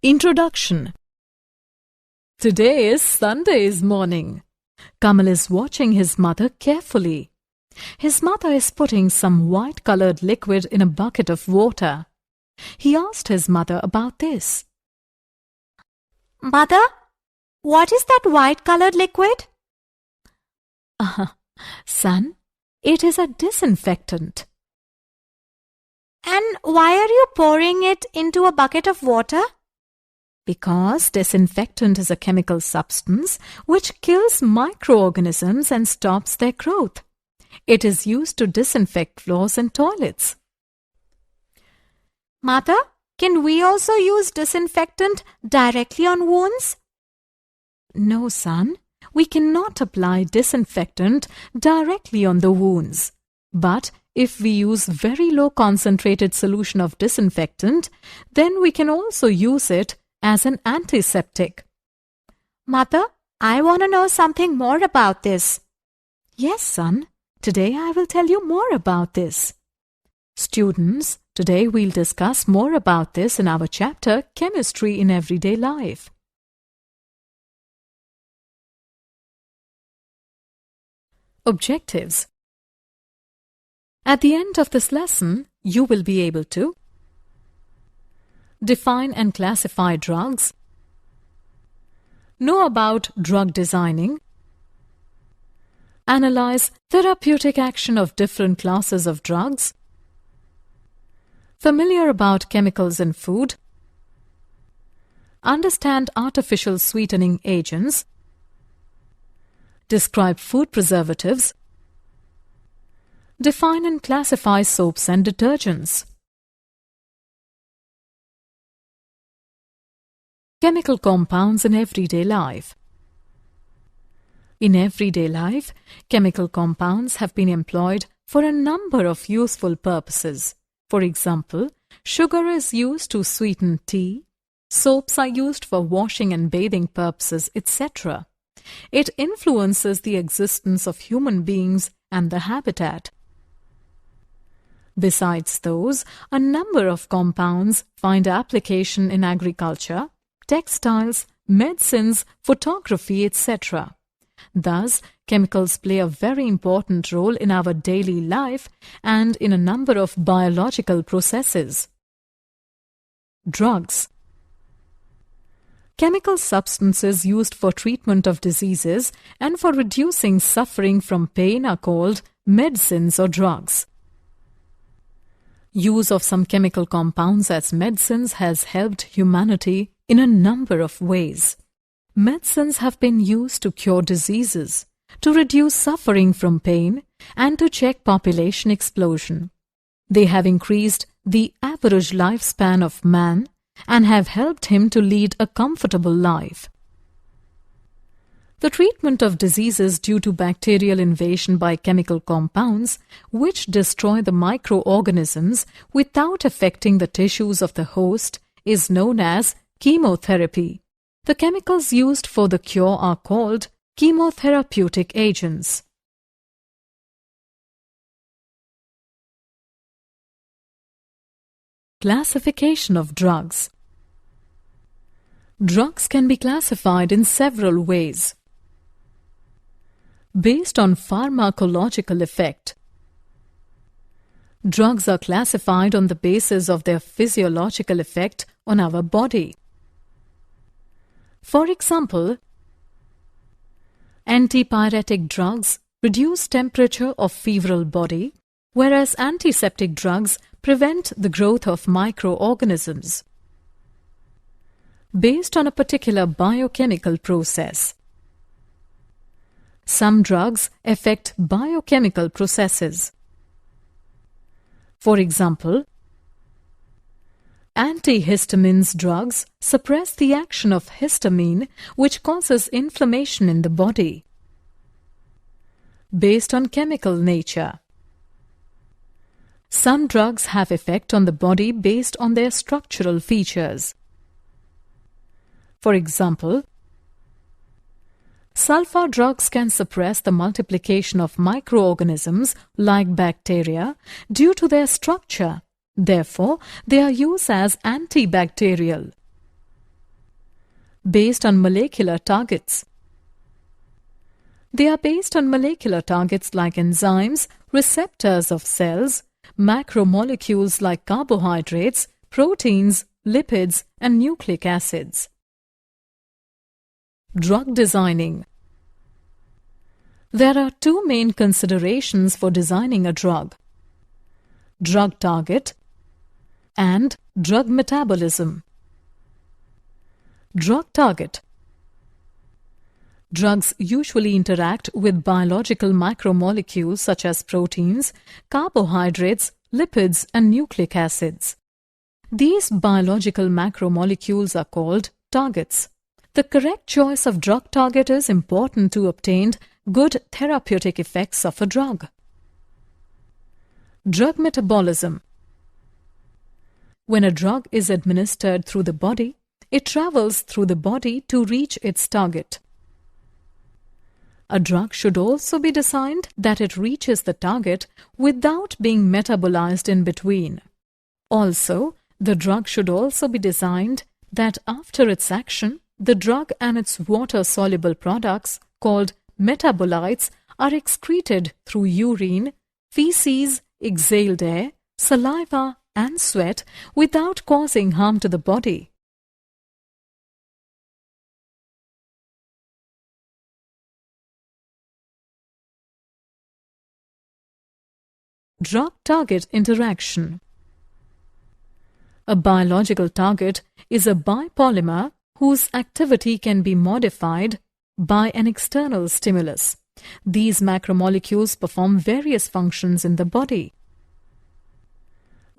Introduction. Today is Sunday's morning. Kamal is watching his mother carefully. His mother is putting some white-colored liquid in a bucket of water. He asked his mother about this. Mother, what is that white-colored liquid? Son, it is a disinfectant. And why are you pouring it into a bucket of water? Because disinfectant is a chemical substance which kills microorganisms and stops their growth. It is used to disinfect floors and toilets. Mother, can we also use disinfectant directly on wounds? No, son. We cannot apply disinfectant directly on the wounds. But if we use very low concentrated solution of disinfectant, then we can also use it as an antiseptic. Mother, I want to know something more about this. Yes, son. Today I will tell you more about this. Students, today we'll discuss more about this in our chapter Chemistry in Everyday Life. Objectives. At the end of this lesson, you will be able to define and classify drugs, know about drug designing, analyze therapeutic action of different classes of drugs, familiar about chemicals in food, understand artificial sweetening agents, describe food preservatives, define and classify soaps and detergents. Chemical compounds in everyday life. In everyday life, chemical compounds have been employed for a number of useful purposes. For example, sugar is used to sweeten tea, soaps are used for washing and bathing purposes, etc. It influences the existence of human beings and the habitat. Besides those, a number of compounds find application in agriculture, textiles, medicines, photography, etc. Thus, chemicals play a very important role in our daily life and in a number of biological processes. Drugs. Chemical substances used for treatment of diseases and for reducing suffering from pain are called medicines or drugs. Use of some chemical compounds as medicines has helped humanity in a number of ways. Medicines have been used to cure diseases, to reduce suffering from pain, and to check population explosion. They have increased the average lifespan of man and have helped him to lead a comfortable life. The treatment of diseases due to bacterial invasion by chemical compounds, which destroy the microorganisms without affecting the tissues of the host, is known as chemotherapy. The chemicals used for the cure are called chemotherapeutic agents. Classification of drugs. Drugs can be classified in several ways. Based on pharmacological effect. Drugs are classified on the basis of their physiological effect on our body. For example, antipyretic drugs reduce temperature of febrile body, whereas antiseptic drugs prevent the growth of microorganisms. Based on a particular biochemical process. Some drugs affect biochemical processes. For example, antihistamines drugs suppress the action of histamine, which causes inflammation in the body. Based on chemical nature. Some drugs have effect on the body based on their structural features. For example, sulfur drugs can suppress the multiplication of microorganisms like bacteria due to their structure. Therefore, they are used as antibacterial. based on molecular targets. They are based on molecular targets like enzymes, receptors of cells, macromolecules like carbohydrates, proteins, lipids, and nucleic acids. Drug designing. There are two main considerations for designing a drug: drug target and drug metabolism. Drug target. Drugs usually interact with biological macromolecules such as proteins, carbohydrates, lipids, and nucleic acids. These biological macromolecules are called targets. The correct choice of drug target is important to obtain good therapeutic effects of a drug. Drug metabolism. When a drug is administered through the body, it travels through the body to reach its target. A drug should also be designed that it reaches the target without being metabolized in between. Also, the drug should also be designed that after its action, the drug and its water-soluble products, called metabolites, are excreted through urine, feces, exhaled air, saliva, and sweat without causing harm to the body. Drug-target interaction. A biological target is a biopolymer whose activity can be modified by an external stimulus. These macromolecules perform various functions in the body.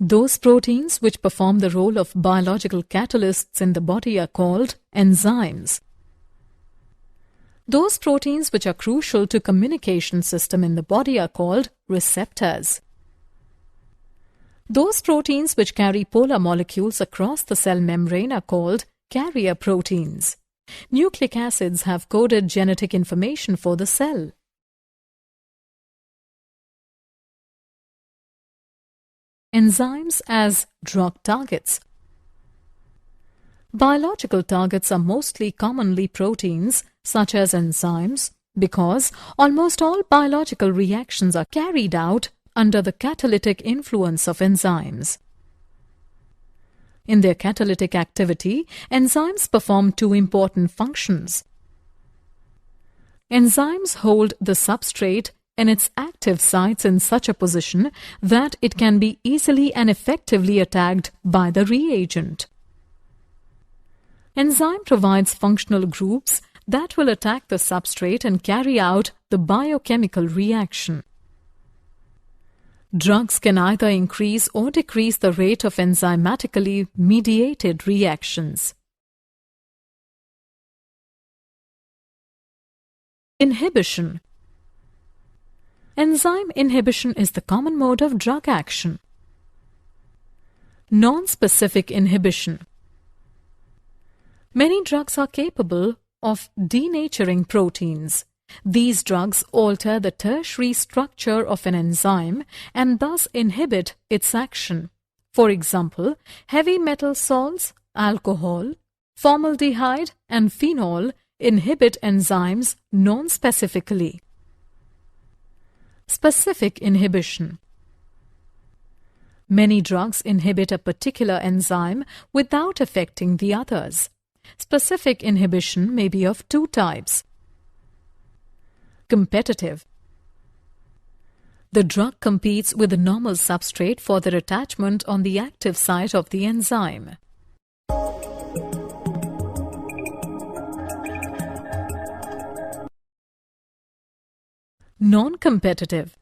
Those proteins which perform the role of biological catalysts in the body are called enzymes. Those proteins which are crucial to communication system in the body are called receptors. Those proteins which carry polar molecules across the cell membrane are called carrier proteins. Nucleic acids have coded genetic information for the cell. Enzymes as drug targets. Biological targets are mostly commonly proteins such as enzymes because almost all biological reactions are carried out under the catalytic influence of enzymes. In their catalytic activity, enzymes perform two important functions. Enzymes hold the substrate in its active sites in such a position that it can be easily and effectively attacked by the reagent. Enzyme provides functional groups that will attack the substrate and carry out the biochemical reaction. Drugs can either increase or decrease the rate of enzymatically mediated reactions. Inhibition. Enzyme inhibition is the common mode of drug action. Non-specific inhibition. Many drugs are capable of denaturing proteins. These drugs alter the tertiary structure of an enzyme and thus inhibit its action. For example, heavy metal salts, alcohol, formaldehyde, and phenol inhibit enzymes non-specifically. Specific inhibition. Many drugs inhibit a particular enzyme without affecting the others. Specific inhibition may be of two types. Competitive. The drug competes with the normal substrate for their attachment on the active site of the enzyme. Non-competitive.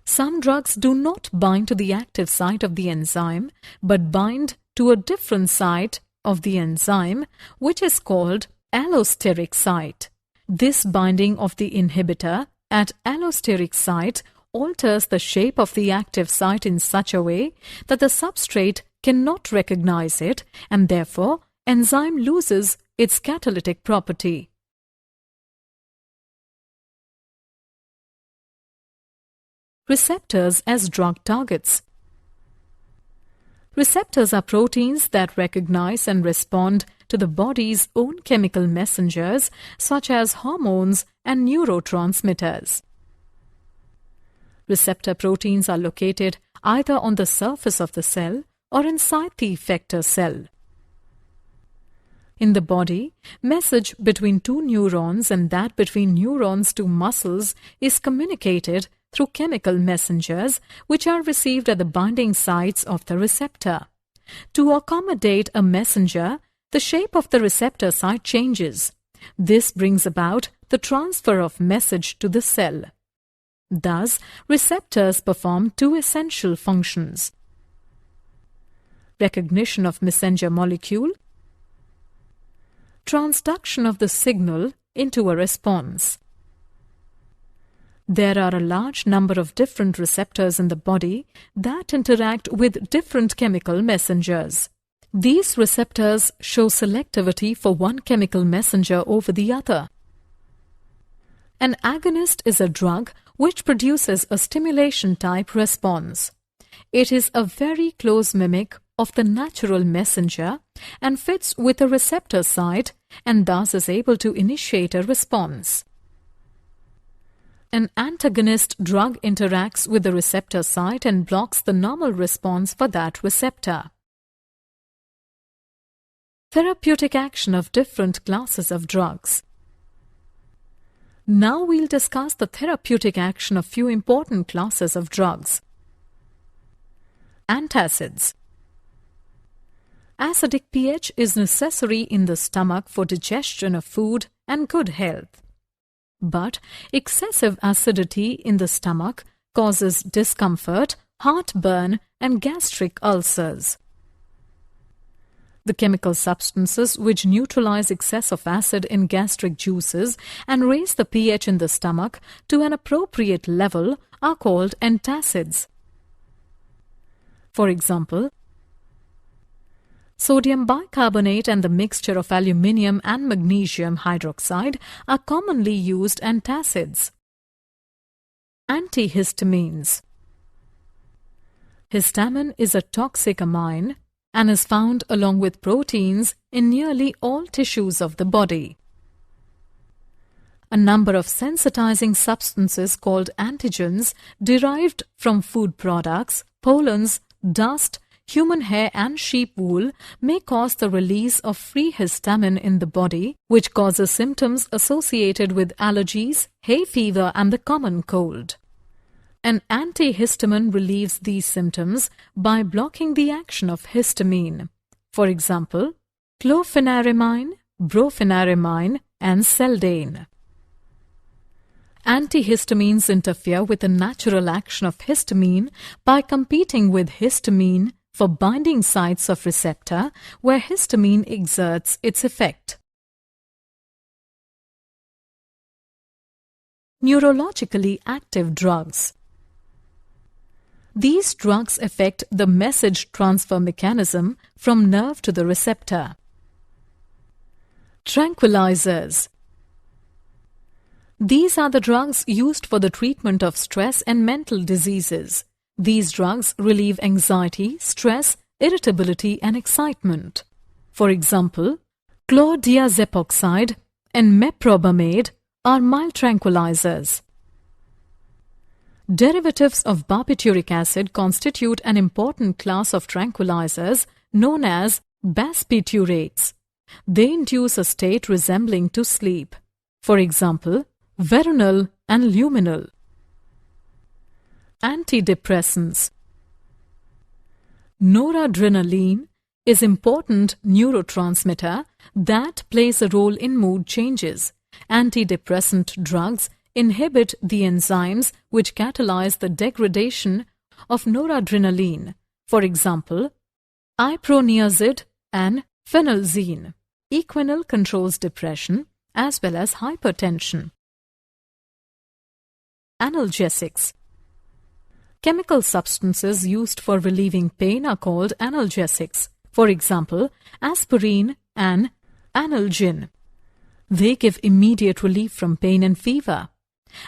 Some drugs do not bind to the active site of the enzyme, but bind to a different site of the enzyme, which is called allosteric site. This binding of the inhibitor at allosteric site alters the shape of the active site in such a way that the substrate cannot recognize it, and therefore enzyme loses its catalytic property. Receptors as drug targets. Receptors are proteins that recognize and respond to the body's own chemical messengers such as hormones and neurotransmitters. Receptor proteins are located either on the surface of the cell or inside the effector cell. In the body, message between two neurons and that between neurons to muscles is communicated through chemical messengers which are received at the binding sites of the receptor. To accommodate a messenger, the shape of the receptor site changes. This brings about the transfer of message to the cell. Thus, receptors perform two essential functions: recognition of messenger molecule, transduction of the signal into a response. There are a large number of different receptors in the body that interact with different chemical messengers. These receptors show selectivity for one chemical messenger over the other. An agonist is a drug which produces a stimulation-type response. It is a very close mimic of the natural messenger and fits with a receptor site and thus is able to initiate a response. An antagonist drug interacts with the receptor site and blocks the normal response for that receptor. Therapeutic action of different classes of drugs. Now we'll discuss the therapeutic action of few important classes of drugs. Antacids. Acidic pH is necessary in the stomach for digestion of food and good health. But excessive acidity in the stomach causes discomfort, heartburn, and gastric ulcers. The chemical substances which neutralize excess of acid in gastric juices and raise the pH in the stomach to an appropriate level are called antacids. For example, sodium bicarbonate and the mixture of aluminium and magnesium hydroxide are commonly used antacids. Antihistamines. Histamine is a toxic amine and is found along with proteins in nearly all tissues of the body. A number of sensitizing substances called antigens derived from food products, pollens, dust, human hair and sheep wool may cause the release of free histamine in the body, which causes symptoms associated with allergies, hay fever and the common cold. An antihistamine relieves these symptoms by blocking the action of histamine. For example, chlorpheniramine, brompheniramine and Seldane. Antihistamines interfere with the natural action of histamine by competing with histamine for binding sites of receptor where histamine exerts its effect. Neurologically active drugs. These drugs affect the message transfer mechanism from nerve to the receptor. Tranquilizers. These are the drugs used for the treatment of stress and mental diseases. These drugs relieve anxiety, stress, irritability and excitement. For example, chlordiazepoxide and meprobamate are mild tranquilizers. Derivatives of barbituric acid constitute an important class of tranquilizers known as barbiturates. They induce a state resembling to sleep. For example, Veronal and Luminal. Antidepressants. Noradrenaline is an important neurotransmitter that plays a role in mood changes. Antidepressant drugs inhibit the enzymes which catalyze the degradation of noradrenaline. For example, iproniazid and phenelzine. Equinel controls depression as well as hypertension. Analgesics. Chemical substances used for relieving pain are called analgesics. For example, aspirin and analgin. They give immediate relief from pain and fever.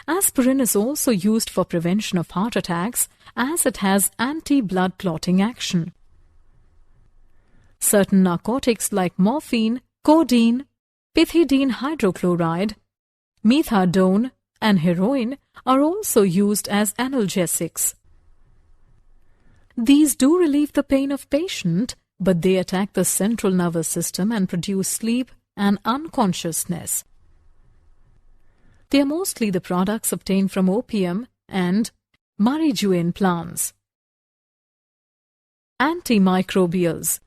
Aspirin is also used for prevention of heart attacks as it has anti-blood clotting action. Certain narcotics like morphine, codeine, pethidine hydrochloride, methadone, and heroin are also used as analgesics. These do relieve the pain of patient, but they attack the central nervous system and produce sleep and unconsciousness. They are mostly the products obtained from opium and marijuana plants. Antimicrobials.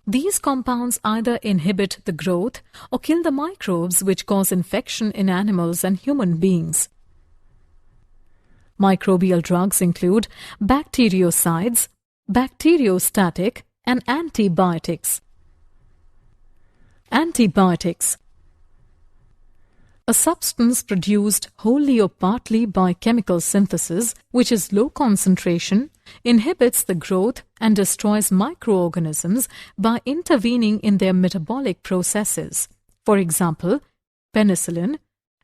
These compounds either inhibit the growth or kill the microbes which cause infection in animals and human beings. Microbial drugs include bactericides, bacteriostatic, and antibiotics. Antibiotics. A substance produced wholly or partly by chemical synthesis, which is low concentration, inhibits the growth and destroys microorganisms by intervening in their metabolic processes. For example, penicillin,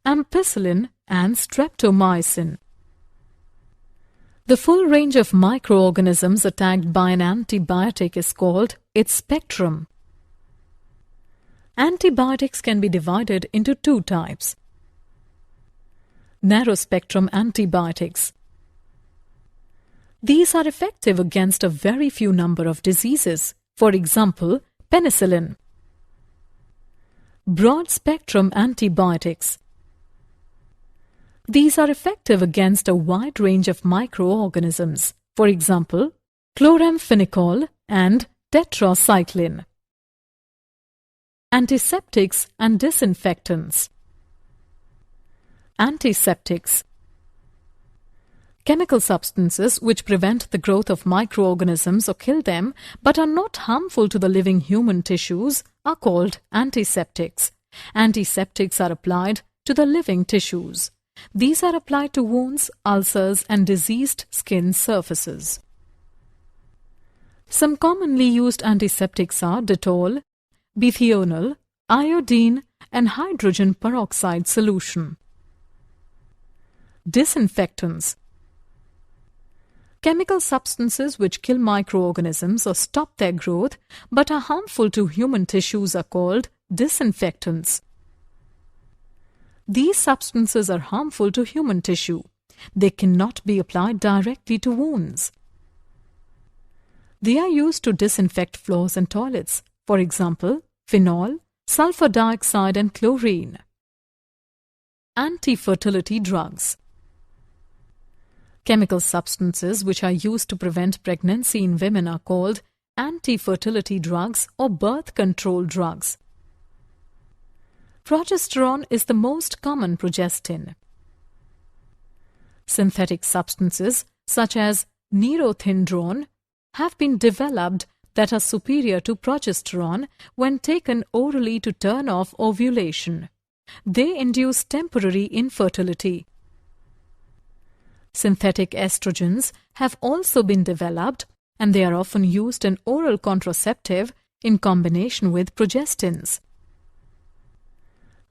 ampicillin, and streptomycin. The full range of microorganisms attacked by an antibiotic is called its spectrum. Antibiotics can be divided into two types. Narrow-spectrum antibiotics. These are effective against a very few number of diseases. For example, penicillin. Broad-spectrum antibiotics. These are effective against a wide range of microorganisms. For example, chloramphenicol and tetracycline. Antiseptics and disinfectants. Antiseptics. Chemical substances which prevent the growth of microorganisms or kill them but are not harmful to the living human tissues are called antiseptics. Antiseptics are applied to the living tissues. These are applied to wounds, ulcers, and diseased skin surfaces. Some commonly used antiseptics are Dettol, bithionol, iodine, and hydrogen peroxide solution. Disinfectants. Chemical substances which kill microorganisms or stop their growth but are harmful to human tissues are called disinfectants. These substances are harmful to human tissue. They cannot be applied directly to wounds. They are used to disinfect floors and toilets. For example, phenol, sulfur dioxide, and chlorine. Anti-fertility drugs. Chemical substances which are used to prevent pregnancy in women are called anti-fertility drugs or birth control drugs. Progesterone is the most common progestin. Synthetic substances such as neurothindrone have been developed that are superior to progesterone when taken orally to turn off ovulation. They induce temporary infertility. Synthetic estrogens have also been developed and they are often used in oral contraceptive in combination with progestins.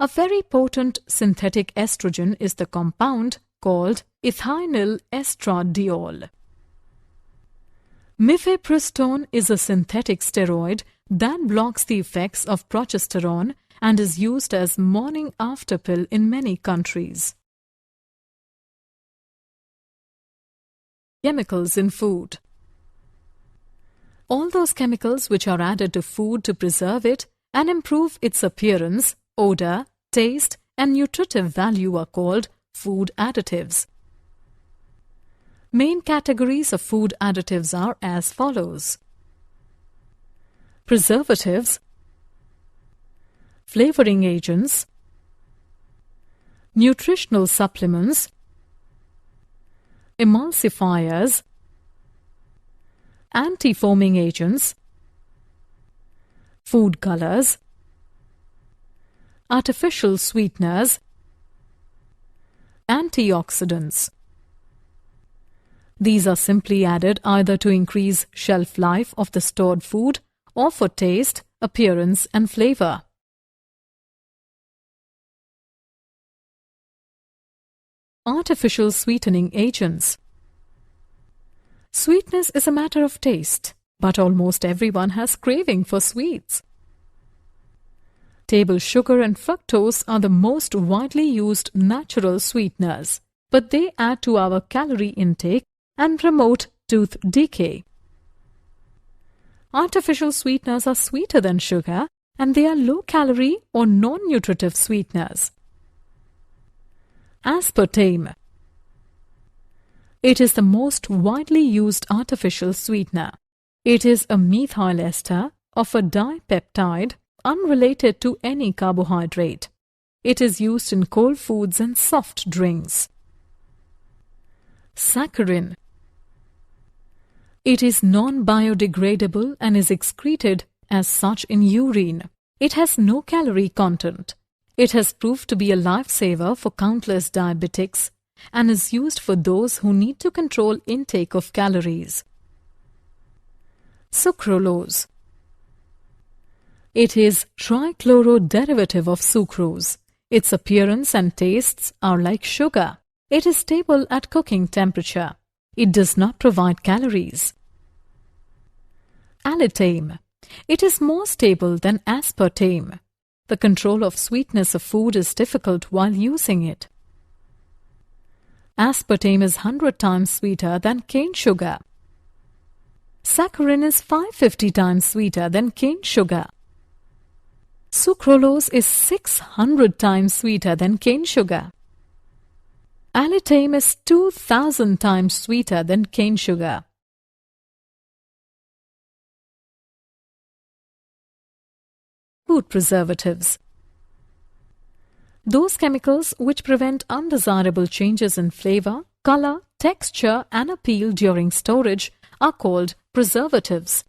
A very potent synthetic estrogen is the compound called ethinyl estradiol. Mifepristone is a synthetic steroid that blocks the effects of progesterone and is used as morning after pill in many countries. Chemicals in food. All those chemicals which are added to food to preserve it and improve its appearance, odor, taste, and nutritive value are called food additives. Main categories of food additives are as follows: preservatives, flavoring agents, nutritional supplements, emulsifiers, anti-foaming agents, food colors, artificial sweeteners, antioxidants. These are simply added either to increase shelf life of the stored food or for taste, appearance, and flavor. Artificial sweetening agents. Sweetness is a matter of taste, but almost everyone has craving for sweets. Table sugar and fructose are the most widely used natural sweeteners, but they add to our calorie intake and promote tooth decay. Artificial sweeteners are sweeter than sugar, and they are low-calorie or non-nutritive sweeteners. Aspartame. It is the most widely used artificial sweetener. It is a methyl ester of a dipeptide unrelated to any carbohydrate. It is used in cold foods and soft drinks. Saccharin. It is non-biodegradable and is excreted as such in urine. It has no calorie content. It has proved to be a lifesaver for countless diabetics and is used for those who need to control intake of calories. Sucralose. It is trichloro derivative of sucrose. Its appearance and tastes are like sugar. It is stable at cooking temperature. It does not provide calories. Allitame. It is more stable than aspartame. The control of sweetness of food is difficult while using it. Aspartame is 100 times sweeter than cane sugar. Saccharin is 550 times sweeter than cane sugar. Sucralose is 600 times sweeter than cane sugar. Allitame is 2000 times sweeter than cane sugar. Food preservatives. Those chemicals which prevent undesirable changes in flavor, color, texture and appeal during storage are called preservatives.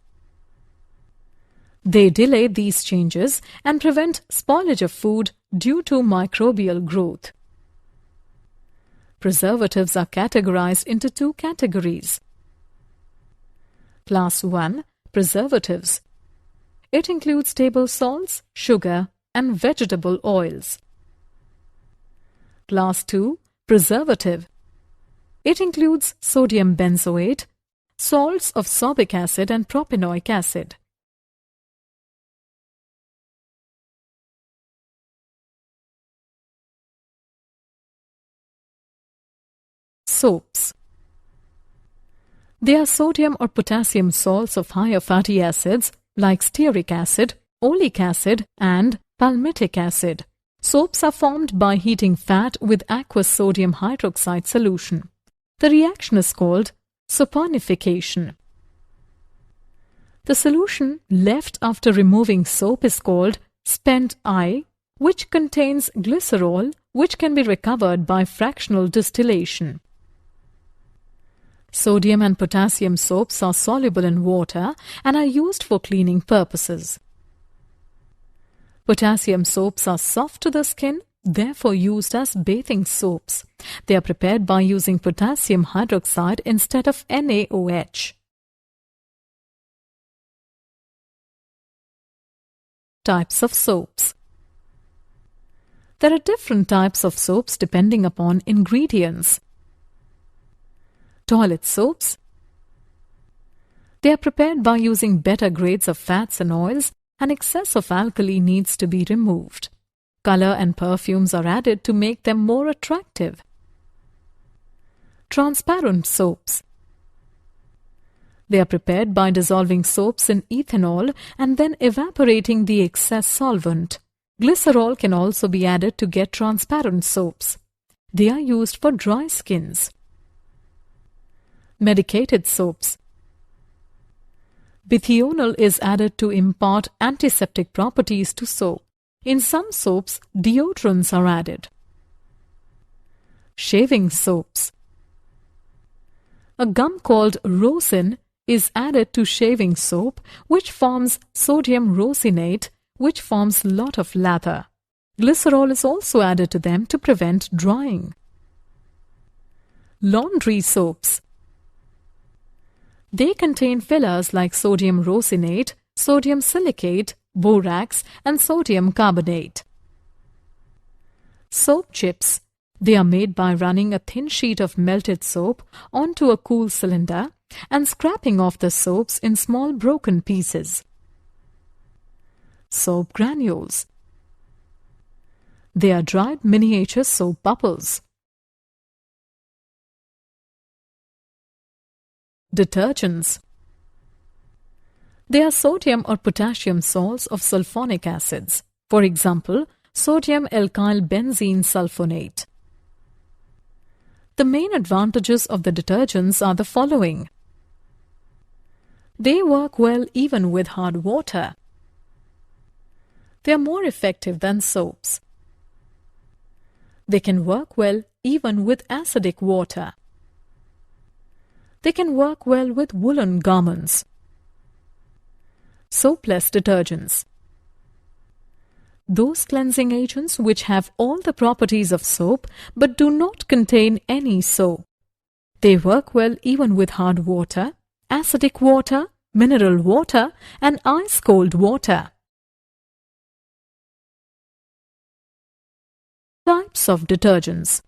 They delay these changes and prevent spoilage of food due to microbial growth. Preservatives are categorized into two categories. Class 1. Preservatives. It includes table salts, sugar, and vegetable oils. Class 2. Preservative. It includes sodium benzoate, salts of sorbic acid and propanoic acid. Soaps. They are sodium or potassium salts of higher fatty acids like stearic acid, oleic acid, and palmitic acid. Soaps are formed by heating fat with aqueous sodium hydroxide solution. The reaction is called saponification. The solution left after removing soap is called spent I, which contains glycerol, which can be recovered by fractional distillation. Sodium and potassium soaps are soluble in water and are used for cleaning purposes. Potassium soaps are soft to the skin, therefore used as bathing soaps. They are prepared by using potassium hydroxide instead of NaOH. Types of soaps. There are different types of soaps depending upon ingredients. Toilet soaps. They are prepared by using better grades of fats and oils, and excess of alkali needs to be removed. Color and perfumes are added to make them more attractive. Transparent soaps. They are prepared by dissolving soaps in ethanol and then evaporating the excess solvent. Glycerol can also be added to get transparent soaps. They are used for dry skins. Medicated soaps. Bithionol is added to impart antiseptic properties to soap. In some soaps, deodorants are added. Shaving soaps. A gum called rosin is added to shaving soap, which forms sodium rosinate, which forms lot of lather. Glycerol is also added to them to prevent drying. Laundry soaps. They contain fillers like sodium rosinate, sodium silicate, borax, and sodium carbonate. Soap chips. They are made by running a thin sheet of melted soap onto a cool cylinder and scraping off the soaps in small broken pieces. Soap granules. They are dried miniature soap bubbles. Detergents. They are sodium or potassium salts of sulfonic acids. For example, sodium alkyl benzene sulfonate. The main advantages of the detergents are the following. They work well even with hard water. They are more effective than soaps. They can work well even with acidic water. They can work well with woolen garments. Soapless detergents. Those cleansing agents which have all the properties of soap but do not contain any soap. They work well even with hard water, acidic water, mineral water, and ice-cold water. Types of detergents.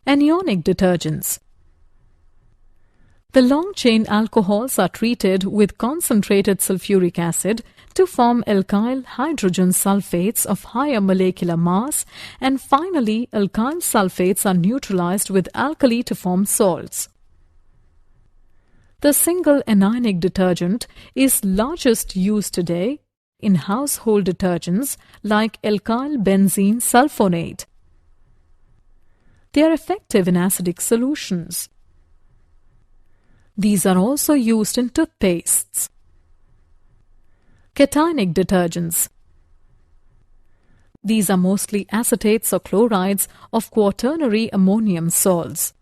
Anionic detergents. The long-chain alcohols are treated with concentrated sulfuric acid to form alkyl hydrogen sulfates of higher molecular mass, and finally alkyl sulfates are neutralized with alkali to form salts. The single anionic detergent is largest used today in household detergents like alkyl benzene sulfonate. They are effective in acidic solutions. These are also used in toothpastes. Cationic detergents. These are mostly acetates or chlorides of quaternary ammonium salts.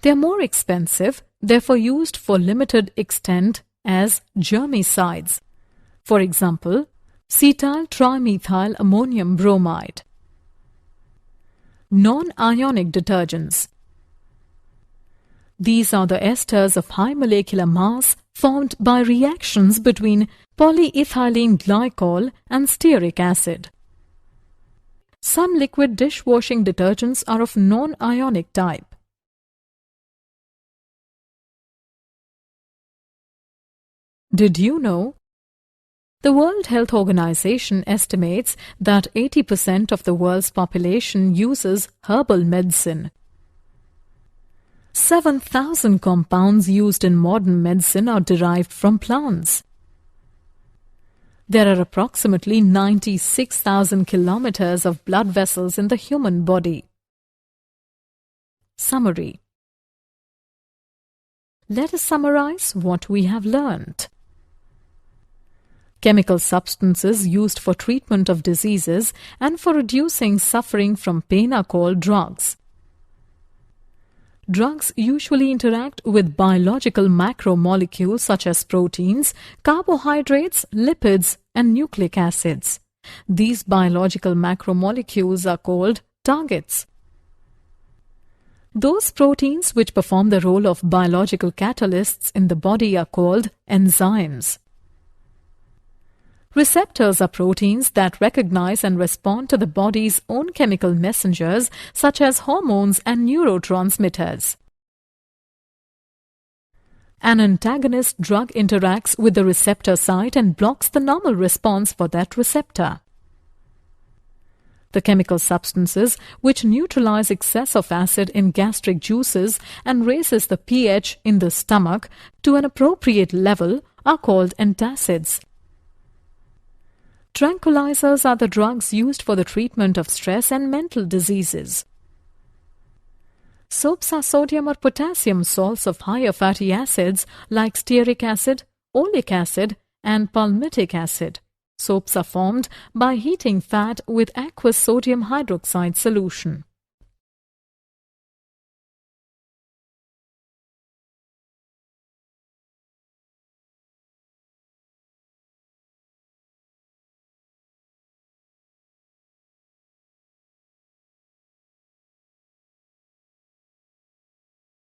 They are more expensive, therefore used for limited extent as germicides. For example, cetyl trimethyl ammonium bromide. Non-ionic detergents. These are the esters of high molecular mass formed by reactions between polyethylene glycol and stearic acid. Some liquid dishwashing detergents are of non-ionic type. Did you know? The World Health Organization estimates that 80% of the world's population uses herbal medicine. 7,000 compounds used in modern medicine are derived from plants. There are approximately 96,000 kilometers of blood vessels in the human body. Summary. Let us summarize what we have learned. Chemical substances used for treatment of diseases and for reducing suffering from pain are called drugs. Drugs usually interact with biological macromolecules such as proteins, carbohydrates, lipids, and nucleic acids. These biological macromolecules are called targets. Those proteins which perform the role of biological catalysts in the body are called enzymes. Receptors are proteins that recognize and respond to the body's own chemical messengers such as hormones and neurotransmitters. An antagonist drug interacts with the receptor site and blocks the normal response for that receptor. The chemical substances which neutralize excess of acid in gastric juices and raises the pH in the stomach to an appropriate level are called antacids. Tranquilizers are the drugs used for the treatment of stress and mental diseases. Soaps are sodium or potassium salts of higher fatty acids like stearic acid, oleic acid, and palmitic acid. Soaps are formed by heating fat with aqueous sodium hydroxide solution.